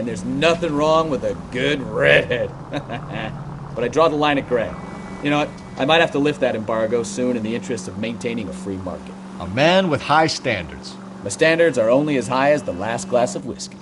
and there's nothing wrong with a good red. But I draw the line at gray. You know what? I might have to lift that embargo soon in the interest of maintaining a free market. A man with high standards. My standards are only as high as the last glass of whiskey.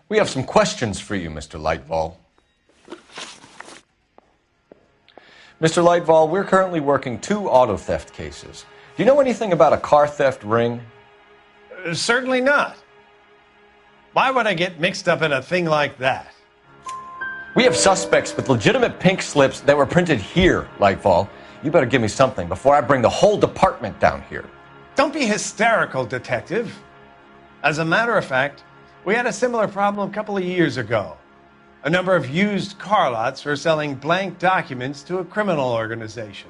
We have some questions for you, Mr. Lightval. Mr. Lightval, we're currently working 2 auto theft cases. Do you know anything about a car theft ring? Certainly not. Why would I get mixed up in a thing like that? We have suspects with legitimate pink slips that were printed here, Lightval. You better give me something before I bring the whole department down here. Don't be hysterical, Detective. As a matter of fact, we had a similar problem a couple of years ago. A number of used car lots were selling blank documents to a criminal organization.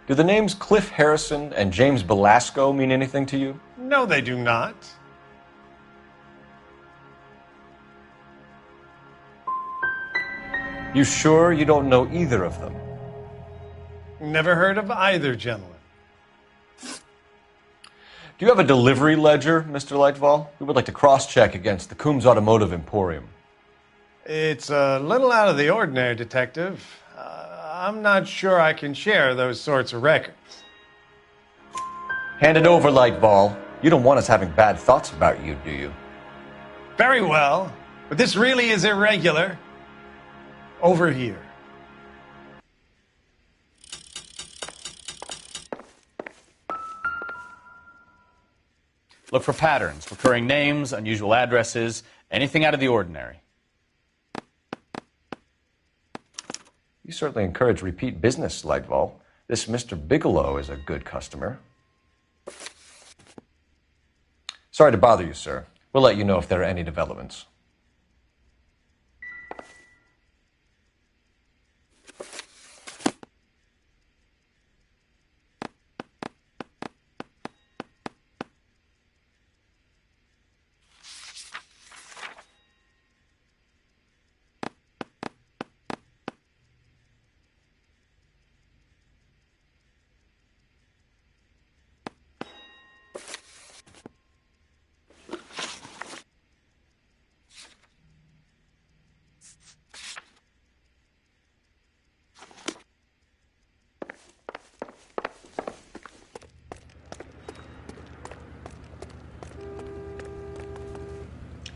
Do the names Cliff Harrison and James Belasco mean anything to you? No, they do not. You sure you don't know either of them? Never heard of either gentleman. Do you have a delivery ledger, Mr. Lightval? We would like to cross-check against the Coombs Automotive Emporium. It's a little out of the ordinary, Detective. I'm not sure I can share those sorts of records. Hand it over, Lightval. You don't want us having bad thoughts about you, do you? Very well, but this really is irregular. Over here. Look for patterns, recurring names, unusual addresses, anything out of the ordinary. You certainly encourage repeat business, Lightval. This Mr. Bigelow is a good customer. Sorry to bother you, sir. We'll let you know if there are any developments.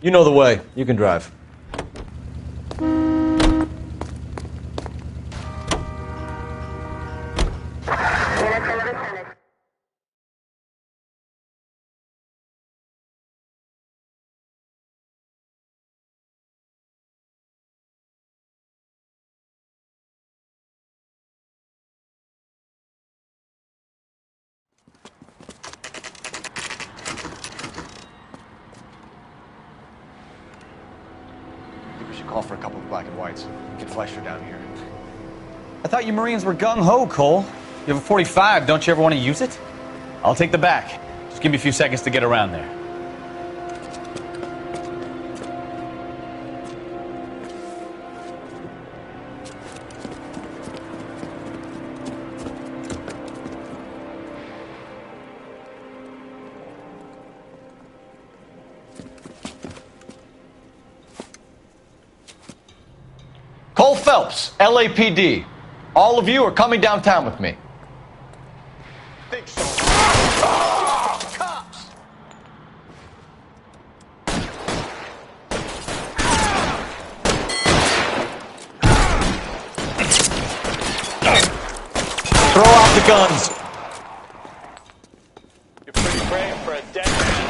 You know the way. You can drive. Call for a couple of black and whites. Get Fleischer down here. I thought you Marines were gung-ho, Cole. You have a 45, don't you ever want to use it? I'll take the back. Just give me a few seconds to get around there. Cole Phelps, LAPD. All of you are coming downtown with me. Think so. Cops! Throw out the guns. You're pretty brave for a dead man.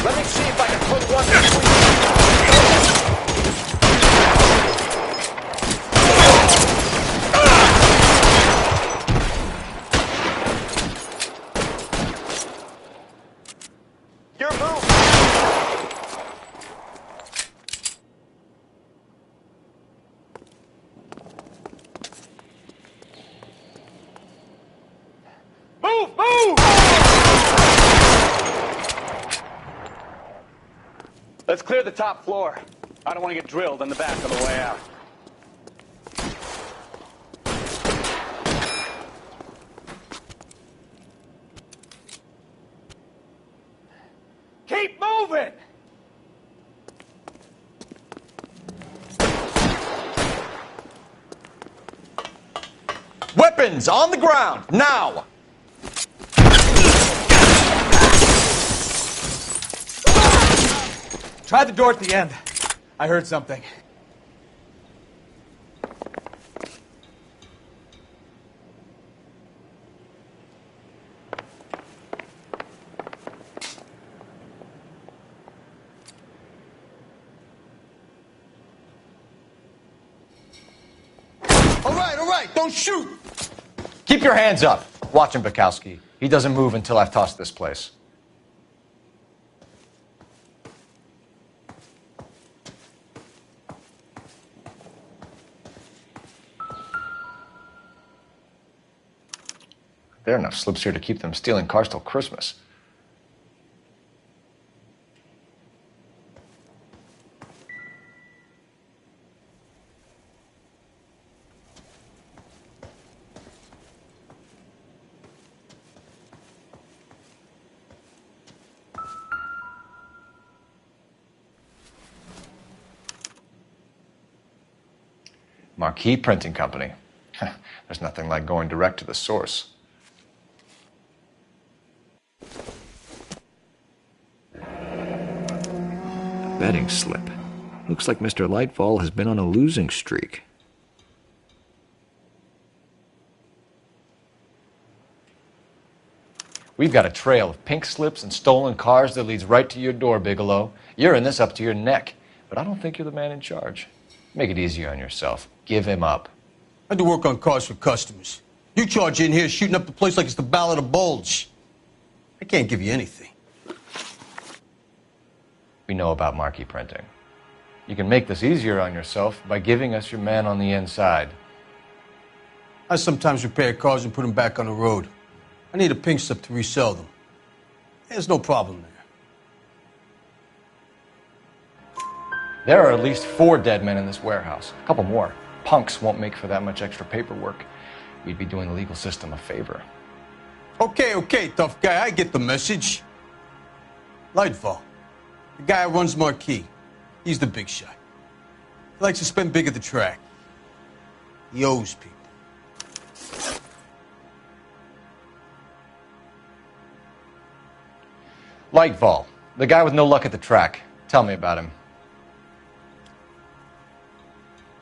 Let me see if I can put one between you. Let's clear the top floor. I don't want to get drilled on the back on the way out. Keep moving! Weapons on the ground, now! Try the door at the end. I heard something. All right, don't shoot! Keep your hands up. Watch him, Bukowski. He doesn't move until I've tossed this place. There are enough slips here to keep them stealing cars till Christmas. Marquee Printing Company. There's nothing like going direct to the source. Betting slip. Looks like Mr. Lightfall has been on a losing streak. We've got a trail of pink slips and stolen cars that leads right to your door, Bigelow. You're in this up to your neck, but I don't think you're the man in charge. Make it easier on yourself. Give him up. I do work on cars for customers. You charge in here shooting up the place like it's the Ballad of Bulge. I can't give you anything. We know about Marquee Printing. You can make this easier on yourself by giving us your man on the inside. I sometimes repair cars and put them back on the road. I need a pink slip to resell them. There's no problem there. There are at least 4 dead men in this warehouse. A couple more. Punks won't make for that much extra paperwork. We'd be doing the legal system a favor. Okay, tough guy. I get the message. Lightfall, the guy who runs Marquee. He's the big shot. He likes to spend big at the track. He owes people. Lightfall, the guy with no luck at the track. Tell me about him.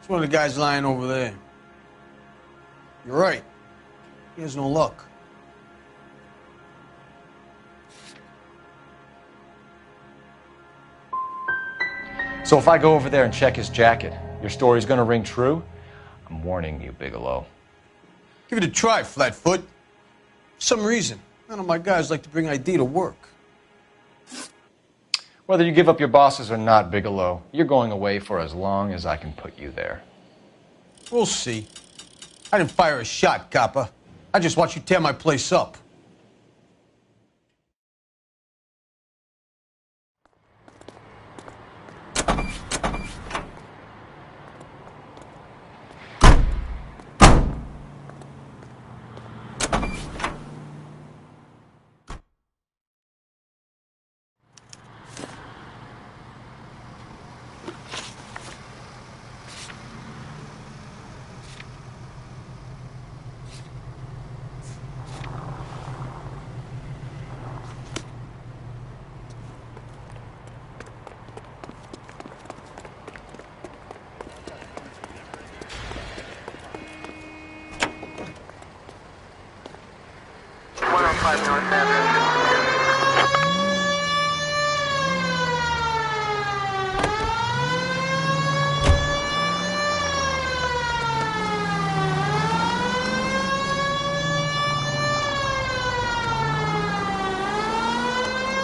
It's one of the guys lying over there. You're right. He has no luck. So if I go over there and check his jacket, your story's gonna ring true? I'm warning you, Bigelow. Give it a try, Flatfoot. For some reason, none of my guys like to bring ID to work. Whether you give up your bosses or not, Bigelow, you're going away for as long as I can put you there. We'll see. I didn't fire a shot, copper. I just watched you tear my place up.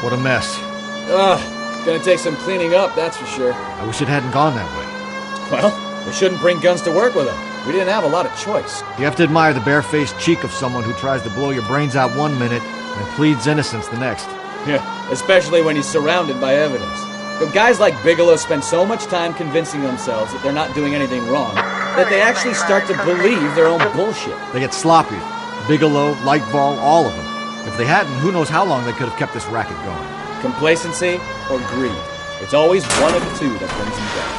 What a mess. Gonna take some cleaning up, that's for sure. I wish it hadn't gone that way. Well, we shouldn't bring guns to work with them. We didn't have a lot of choice. You have to admire the barefaced cheek of someone who tries to blow your brains out one minute and pleads innocence the next. Yeah, especially when he's surrounded by evidence. But guys like Bigelow spend so much time convincing themselves that they're not doing anything wrong that they actually start to believe their own bullshit. They get sloppy. Bigelow, Lightval, all of them. If they hadn't, who knows how long they could have kept this racket going. Complacency or greed. It's always one of the two that brings them down.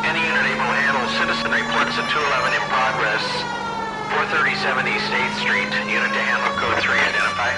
Any unit able to handle citizen reports at 211 in progress. 437 East 8th Street. Unit to handle code 3 identify.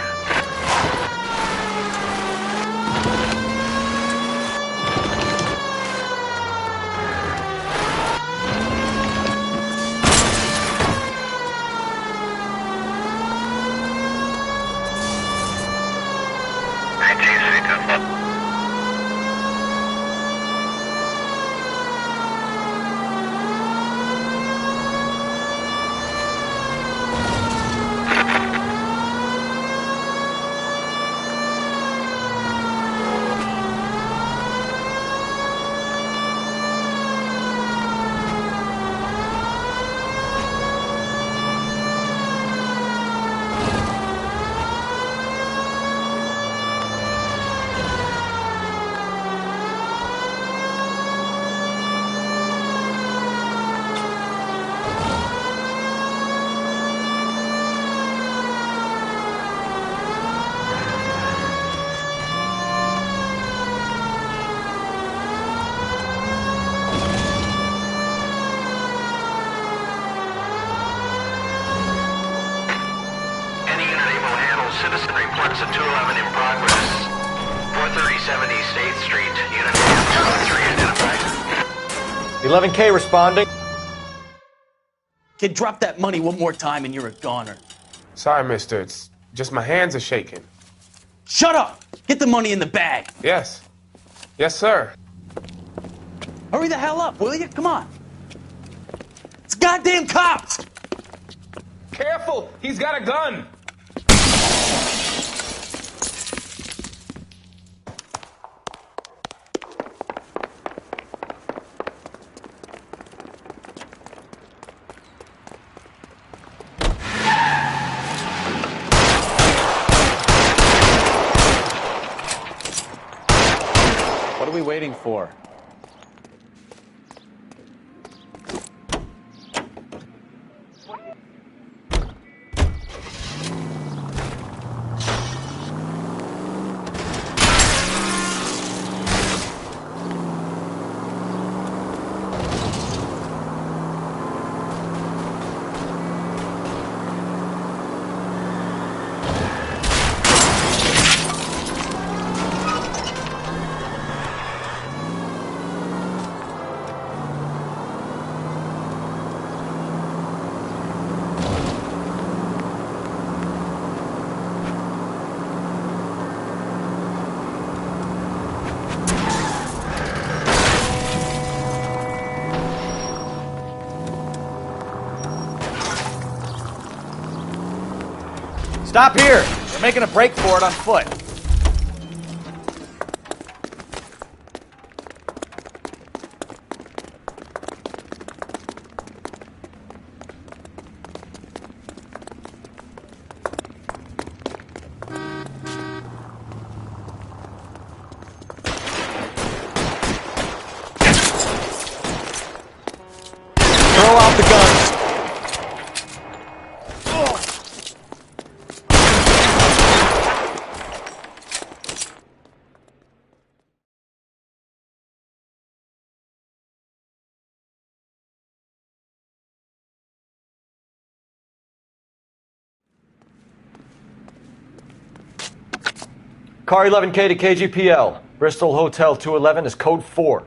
Citizen reports at 211 in progress. 437 East 8th Street. Unit to handle code 3 identified. 11K responding. Kid, drop that money one more time and you're a goner. Sorry, mister. It's just my hands are shaking. Shut up! Get the money in the bag. Yes. Yes, sir. Hurry the hell up, will you? Come on. It's goddamn cops! Careful! He's got a gun! What are we waiting for? Stop here! We're making a break for it on foot. Throw out the guns. Car 11K to KGPL. Bristol Hotel 211 is code 4.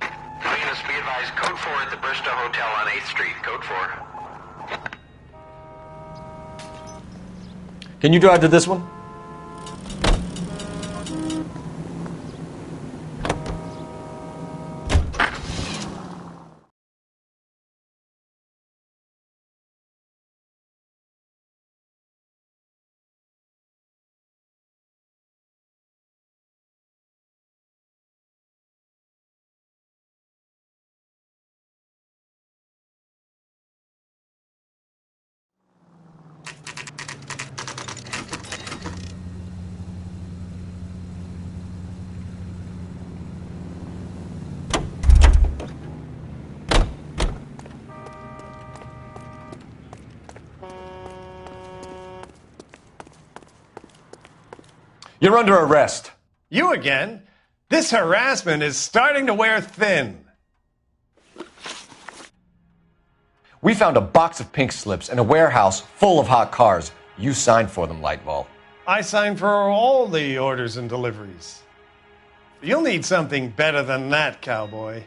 Units be advised, code 4 at the Bristol Hotel on 8th Street. Code 4. Can you drive to this one? You're under arrest. You again? This harassment is starting to wear thin. We found a box of pink slips in a warehouse full of hot cars. You signed for them, Lightval. I signed for all the orders and deliveries. You'll need something better than that, cowboy.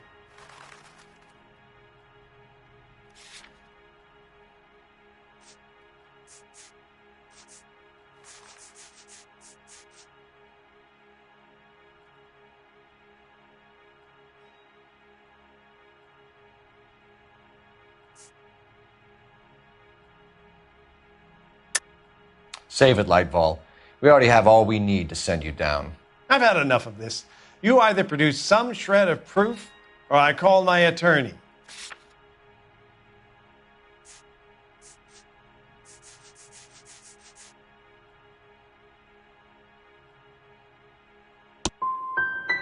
Save it, Lightval. We already have all we need to send you down. I've had enough of this. You either produce some shred of proof, or I call my attorney.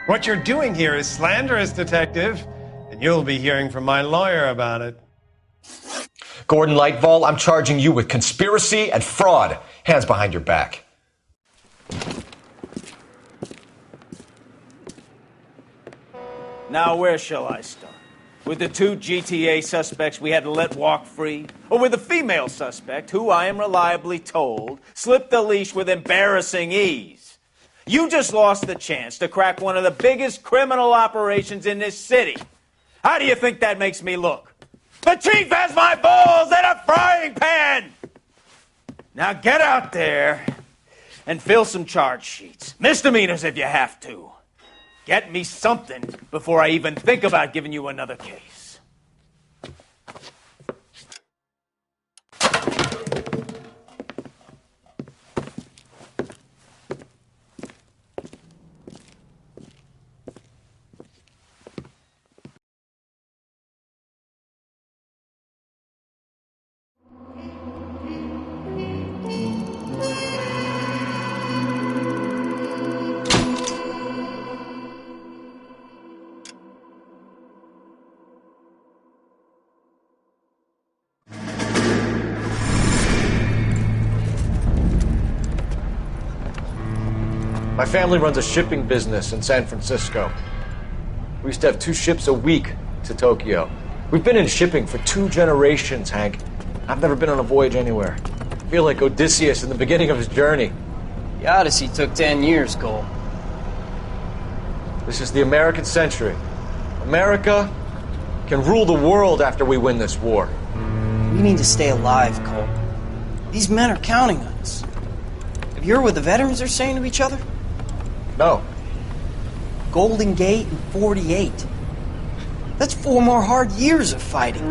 What you're doing here is slanderous, Detective, and you'll be hearing from my lawyer about it. Gordon Lightval, I'm charging you with conspiracy and fraud. Hands behind your back. Now, where shall I start? With the 2 GTA suspects we had to let walk free? Or with the female suspect, who I am reliably told slipped the leash with embarrassing ease? You just lost the chance to crack one of the biggest criminal operations in this city. How do you think that makes me look? The chief has my balls in a frying pan! Now get out there and fill some charge sheets. Misdemeanors if you have to. Get me something before I even think about giving you another case. My family runs a shipping business in San Francisco. We used to have 2 ships a week to Tokyo. We've been in shipping for 2 generations, Hank. I've never been on a voyage anywhere. I feel like Odysseus in the beginning of his journey. The Odyssey took 10 years, Cole. This is the American century. America can rule the world after we win this war. We need to stay alive, Cole. These men are counting on us. Have you heard what the veterans are saying to each other? No. Golden Gate and 48. That's 4 more hard years of fighting.